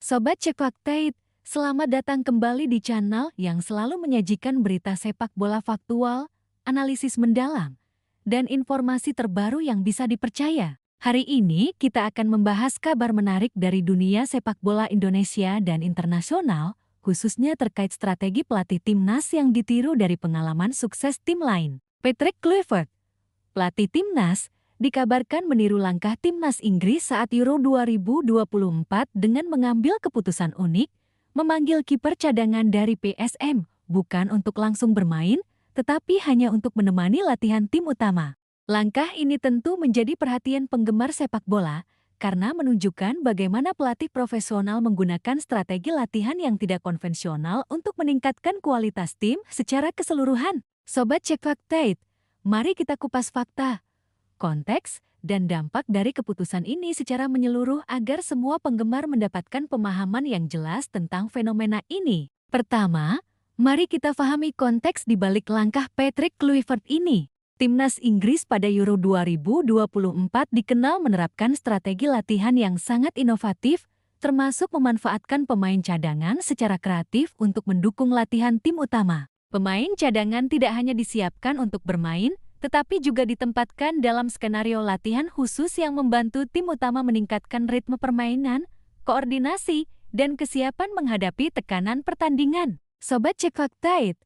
Sobat Cek Fakta, selamat datang kembali di channel yang selalu menyajikan berita sepak bola faktual, analisis mendalam, dan informasi terbaru yang bisa dipercaya. Hari ini kita akan membahas kabar menarik dari dunia sepak bola Indonesia dan internasional, khususnya terkait strategi pelatih timnas yang ditiru dari pengalaman sukses tim lain. Patrick Kluivert, pelatih timnas, dikabarkan meniru langkah timnas Inggris saat Euro 2024 dengan mengambil keputusan unik, memanggil kiper cadangan dari PSM, bukan untuk langsung bermain, tetapi hanya untuk menemani latihan tim utama. Langkah ini tentu menjadi perhatian penggemar sepak bola, karena menunjukkan bagaimana pelatih profesional menggunakan strategi latihan yang tidak konvensional untuk meningkatkan kualitas tim secara keseluruhan. Sobat Cek Fakta, mari kita kupas fakta, konteks, dan dampak dari keputusan ini secara menyeluruh agar semua penggemar mendapatkan pemahaman yang jelas tentang fenomena ini. Pertama, mari kita pahami konteks di balik langkah Patrick Kluivert ini. Timnas Inggris pada Euro 2024 dikenal menerapkan strategi latihan yang sangat inovatif, termasuk memanfaatkan pemain cadangan secara kreatif untuk mendukung latihan tim utama. Pemain cadangan tidak hanya disiapkan untuk bermain, tetapi juga ditempatkan dalam skenario latihan khusus yang membantu tim utama meningkatkan ritme permainan, koordinasi, dan kesiapan menghadapi tekanan pertandingan. Sobat Cek Fakta,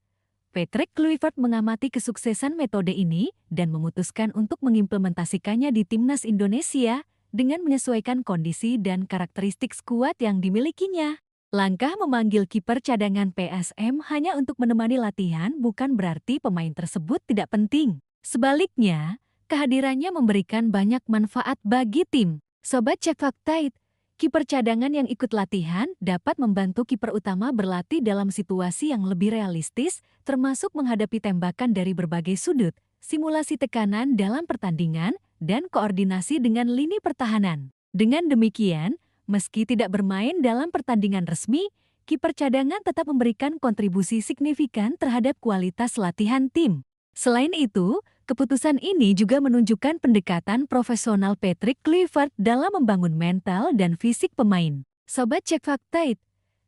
Patrick Kluivert mengamati kesuksesan metode ini dan memutuskan untuk mengimplementasikannya di timnas Indonesia dengan menyesuaikan kondisi dan karakteristik skuad yang dimilikinya. Langkah memanggil kiper cadangan PSM hanya untuk menemani latihan bukan berarti pemain tersebut tidak penting. Sebaliknya, kehadirannya memberikan banyak manfaat bagi tim. Sobat Cek Fakta, kiper cadangan yang ikut latihan dapat membantu kiper utama berlatih dalam situasi yang lebih realistis, termasuk menghadapi tembakan dari berbagai sudut, simulasi tekanan dalam pertandingan, dan koordinasi dengan lini pertahanan. Dengan demikian, meski tidak bermain dalam pertandingan resmi, kiper cadangan tetap memberikan kontribusi signifikan terhadap kualitas latihan tim. Selain itu, keputusan ini juga menunjukkan pendekatan profesional Patrick Kluivert dalam membangun mental dan fisik pemain. Sobat Cek Fakta,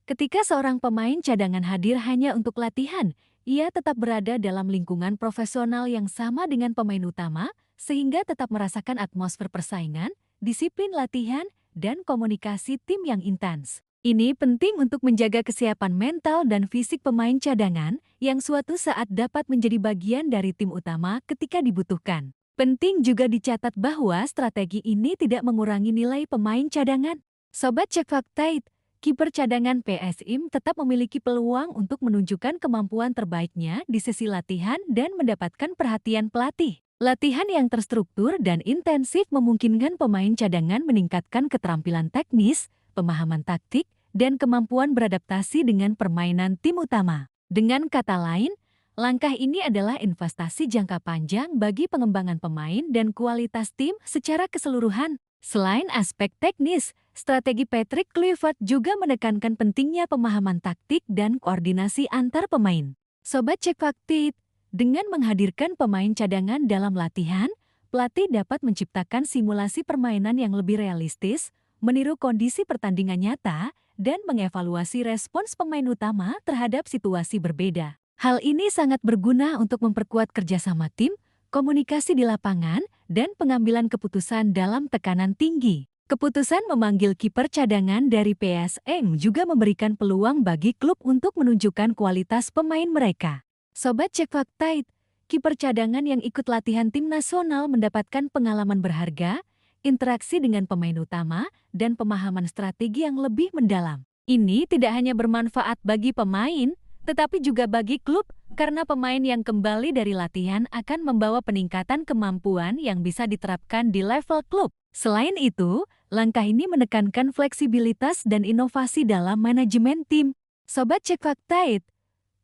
ketika seorang pemain cadangan hadir hanya untuk latihan, ia tetap berada dalam lingkungan profesional yang sama dengan pemain utama, sehingga tetap merasakan atmosfer persaingan, disiplin latihan, dan komunikasi tim yang intens. Ini penting untuk menjaga kesiapan mental dan fisik pemain cadangan yang suatu saat dapat menjadi bagian dari tim utama ketika dibutuhkan. Penting juga dicatat bahwa strategi ini tidak mengurangi nilai pemain cadangan. Sobat Cek Fakta, kiper cadangan PSM tetap memiliki peluang untuk menunjukkan kemampuan terbaiknya di sesi latihan dan mendapatkan perhatian pelatih. Latihan yang terstruktur dan intensif memungkinkan pemain cadangan meningkatkan keterampilan teknis, pemahaman taktik, dan kemampuan beradaptasi dengan permainan tim utama. Dengan kata lain, langkah ini adalah investasi jangka panjang bagi pengembangan pemain dan kualitas tim secara keseluruhan. Selain aspek teknis, strategi Patrick Kluivert juga menekankan pentingnya pemahaman taktik dan koordinasi antar pemain. Sobat Cek Fakta, dengan menghadirkan pemain cadangan dalam latihan, pelatih dapat menciptakan simulasi permainan yang lebih realistis, meniru kondisi pertandingan nyata, dan mengevaluasi respons pemain utama terhadap situasi berbeda. Hal ini sangat berguna untuk memperkuat kerjasama tim, komunikasi di lapangan, dan pengambilan keputusan dalam tekanan tinggi. Keputusan memanggil kiper cadangan dari PSM juga memberikan peluang bagi klub untuk menunjukkan kualitas pemain mereka. Sobat Cek Fakta, kiper cadangan yang ikut latihan tim nasional mendapatkan pengalaman berharga, interaksi dengan pemain utama, dan pemahaman strategi yang lebih mendalam. Ini tidak hanya bermanfaat bagi pemain, tetapi juga bagi klub, karena pemain yang kembali dari latihan akan membawa peningkatan kemampuan yang bisa diterapkan di level klub. Selain itu, langkah ini menekankan fleksibilitas dan inovasi dalam manajemen tim. Sobat Cek Fakta,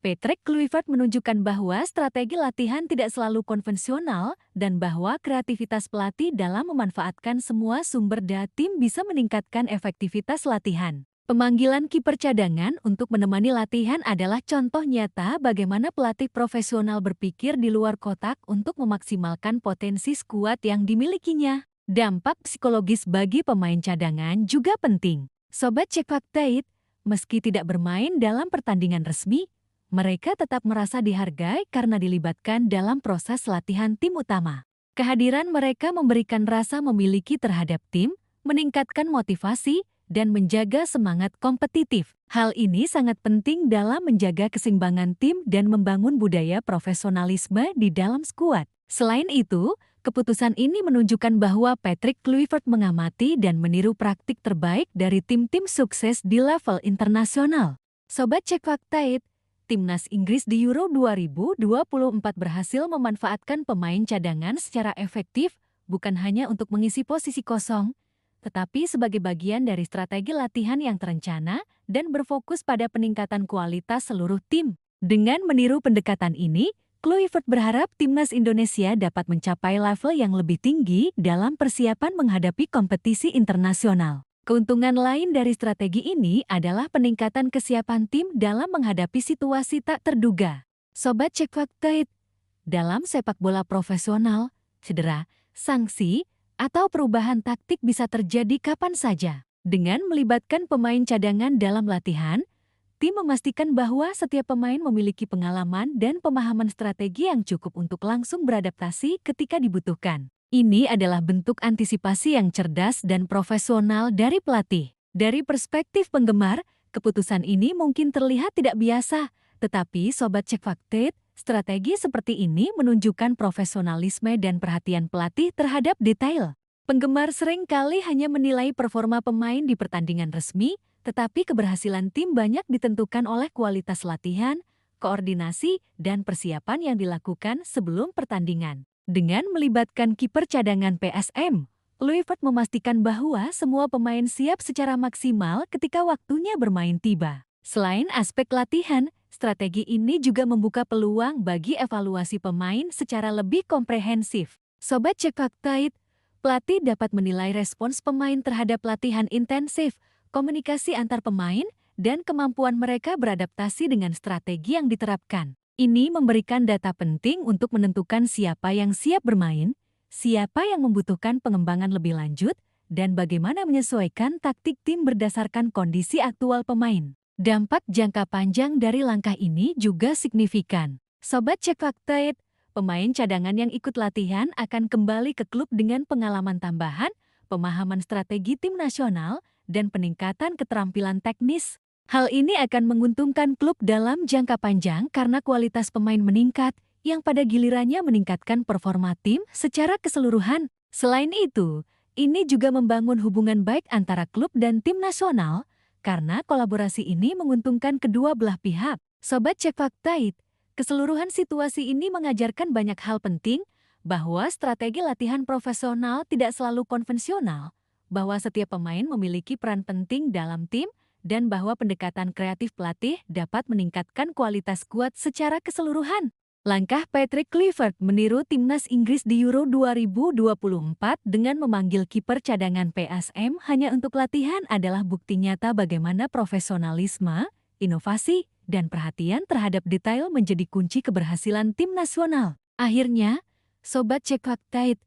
Patrick Kluivert menunjukkan bahwa strategi latihan tidak selalu konvensional dan bahwa kreativitas pelatih dalam memanfaatkan semua sumber daya tim bisa meningkatkan efektivitas latihan. Pemanggilan kiper cadangan untuk menemani latihan adalah contoh nyata bagaimana pelatih profesional berpikir di luar kotak untuk memaksimalkan potensi skuad yang dimilikinya. Dampak psikologis bagi pemain cadangan juga penting. Sobat Cek Fakta It, meski tidak bermain dalam pertandingan resmi, mereka tetap merasa dihargai karena dilibatkan dalam proses latihan tim utama. Kehadiran mereka memberikan rasa memiliki terhadap tim, meningkatkan motivasi, dan menjaga semangat kompetitif. Hal ini sangat penting dalam menjaga keseimbangan tim dan membangun budaya profesionalisme di dalam skuad. Selain itu, keputusan ini menunjukkan bahwa Patrick Kluivert mengamati dan meniru praktik terbaik dari tim-tim sukses di level internasional. Sobat Cek Fakta It, Timnas Inggris di Euro 2024 berhasil memanfaatkan pemain cadangan secara efektif, bukan hanya untuk mengisi posisi kosong, tetapi sebagai bagian dari strategi latihan yang terencana dan berfokus pada peningkatan kualitas seluruh tim. Dengan meniru pendekatan ini, Kluivert berharap timnas Indonesia dapat mencapai level yang lebih tinggi dalam persiapan menghadapi kompetisi internasional. Keuntungan lain dari strategi ini adalah peningkatan kesiapan tim dalam menghadapi situasi tak terduga. Sobat Cek Fakta It, dalam sepak bola profesional, cedera, sanksi, atau perubahan taktik bisa terjadi kapan saja. Dengan melibatkan pemain cadangan dalam latihan, tim memastikan bahwa setiap pemain memiliki pengalaman dan pemahaman strategi yang cukup untuk langsung beradaptasi ketika dibutuhkan. Ini adalah bentuk antisipasi yang cerdas dan profesional dari pelatih. Dari perspektif penggemar, keputusan ini mungkin terlihat tidak biasa, tetapi Sobat Cek Fakta It, strategi seperti ini menunjukkan profesionalisme dan perhatian pelatih terhadap detail. Penggemar sering kali hanya menilai performa pemain di pertandingan resmi, tetapi keberhasilan tim banyak ditentukan oleh kualitas latihan, koordinasi, dan persiapan yang dilakukan sebelum pertandingan. Dengan melibatkan kiper cadangan PSM, Kluivert memastikan bahwa semua pemain siap secara maksimal ketika waktunya bermain tiba. Selain aspek latihan, strategi ini juga membuka peluang bagi evaluasi pemain secara lebih komprehensif. Sobat Cek Fakta It, pelatih dapat menilai respons pemain terhadap latihan intensif, komunikasi antar pemain, dan kemampuan mereka beradaptasi dengan strategi yang diterapkan. Ini memberikan data penting untuk menentukan siapa yang siap bermain, siapa yang membutuhkan pengembangan lebih lanjut, dan bagaimana menyesuaikan taktik tim berdasarkan kondisi aktual pemain. Dampak jangka panjang dari langkah ini juga signifikan. Sobat Cek Fakta It, pemain cadangan yang ikut latihan akan kembali ke klub dengan pengalaman tambahan, pemahaman strategi tim nasional, dan peningkatan keterampilan teknis. Hal ini akan menguntungkan klub dalam jangka panjang karena kualitas pemain meningkat, yang pada gilirannya meningkatkan performa tim secara keseluruhan. Selain itu, ini juga membangun hubungan baik antara klub dan tim nasional, karena kolaborasi ini menguntungkan kedua belah pihak. Sobat Cek Fakta It, keseluruhan situasi ini mengajarkan banyak hal penting, bahwa strategi latihan profesional tidak selalu konvensional, bahwa setiap pemain memiliki peran penting dalam tim, dan bahwa pendekatan kreatif pelatih dapat meningkatkan kualitas skuad secara keseluruhan. Langkah Patrick Kluivert meniru timnas Inggris di Euro 2024 dengan memanggil kiper cadangan PSM hanya untuk latihan adalah bukti nyata bagaimana profesionalisme, inovasi, dan perhatian terhadap detail menjadi kunci keberhasilan tim nasional. Akhirnya, Sobat Cek Fakta It,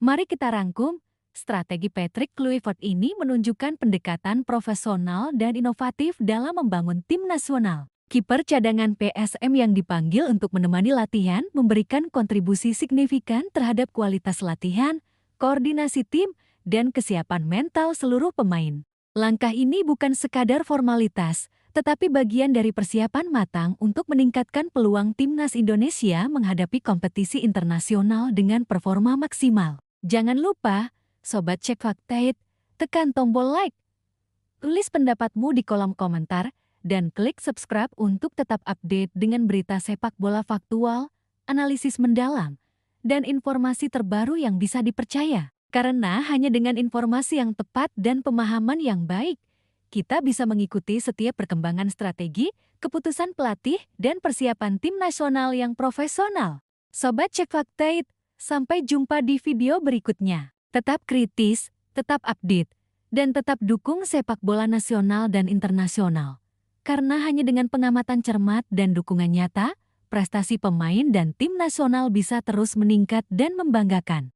mari kita rangkum. Strategi Patrick Kluivert ini menunjukkan pendekatan profesional dan inovatif dalam membangun tim nasional. Kiper cadangan PSM yang dipanggil untuk menemani latihan memberikan kontribusi signifikan terhadap kualitas latihan, koordinasi tim, dan kesiapan mental seluruh pemain. Langkah ini bukan sekadar formalitas, tetapi bagian dari persiapan matang untuk meningkatkan peluang timnas Indonesia menghadapi kompetisi internasional dengan performa maksimal. Jangan lupa, Sobat Cek Fakta It, tekan tombol like, tulis pendapatmu di kolom komentar, dan klik subscribe untuk tetap update dengan berita sepak bola faktual, analisis mendalam, dan informasi terbaru yang bisa dipercaya. Karena hanya dengan informasi yang tepat dan pemahaman yang baik, kita bisa mengikuti setiap perkembangan strategi, keputusan pelatih, dan persiapan tim nasional yang profesional. Sobat Cek Fakta It, sampai jumpa di video berikutnya. Tetap kritis, tetap update, dan tetap dukung sepak bola nasional dan internasional. Karena hanya dengan pengamatan cermat dan dukungan nyata, prestasi pemain dan tim nasional bisa terus meningkat dan membanggakan.